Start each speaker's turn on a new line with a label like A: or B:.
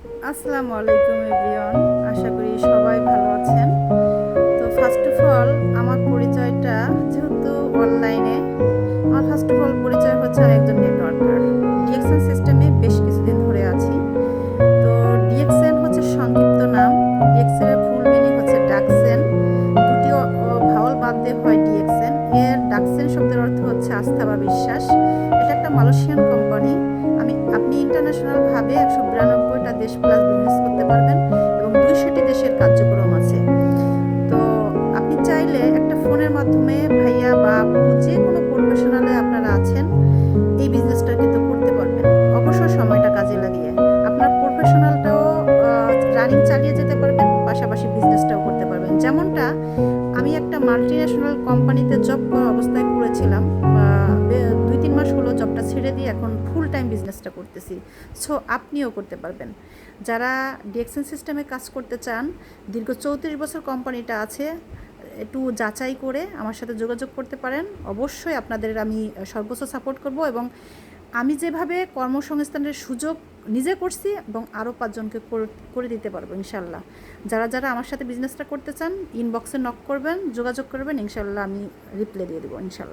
A: আসসালামু আলাইকুম এভরিওয়ান। আশা করি সবাই ভালো আছেন। তো ফার্স্ট অফ অল আমার পরিচয়টা যেহেতু অনলাইনে, আমার ফার্স্ট অফ অল পরিচয় হচ্ছে আমি একজন নেটওয়ার্কার। ডিএক্সএন সিস্টেমে বেশ কিছুদিন ধরে আছি। তো ডিএক্সএন হচ্ছে সংক্ষিপ্ত নাম। ডিএক্সএন এর ফুল মিনিং হচ্ছে ডাকসেন। দুটি ভাওয়াল বাদ দিয়ে হয় ডিএক্সএন। এর ডাকসেন শব্দের অর্থ হচ্ছে আস্থা বা বিশ্বাস। এটা একটা মালয়েশিয়ান কোম্পানি। আপনি ইন্টারন্যাশনালভাবে 192টা দেশ প্লাস বিজনেস করতে পারবেন এবং 200টি দেশের কার্যক্রম আছে। তো আপনি চাইলে একটা ফোনের মাধ্যমে ভাইয়া বা আপু যে কোনো প্রফেশনালে আপনারা আছেন এই বিজনেসটা কিন্তু করতে পারবেন, অবশ্যই সময়টা কাজে লাগিয়ে আপনার প্রফেশনালটাও রানিং চালিয়ে যেতে পারবেন, পাশাপাশি বিজনেসটাও করতে পারবেন। যেমনটা আমি একটা মাল্টিন্যাশনাল কোম্পানিতে জব করা অবস্থায় করেছিলাম। 2-3 মাস হলো জবটা ছেড়ে দিয়ে এখন ফুল টাইম বিজনেসটা করতেছি। সো আপনিও করতে পারবেন। যারা ডিএক্সএন সিস্টেমে কাজ করতে চান, দীর্ঘ 34 বছর কোম্পানিটা আছে, একটু যাচাই করে আমার সাথে যোগাযোগ করতে পারেন। অবশ্যই আপনাদের আমি সর্বোচ্চ সাপোর্ট করব এবং আমি যেভাবে কর্মসংস্থানের সুযোগ নিজে করছি এবং আরও 5 জনকে করে দিতে পারবো ইনশাল্লাহ। যারা যারা আমার সাথে বিজনেসটা করতে চান ইনবক্সে নক করবেন, যোগাযোগ করবেন, ইনশাল্লাহ আমি রিপ্লাই দিয়ে দেবো ইনশাল্লাহ।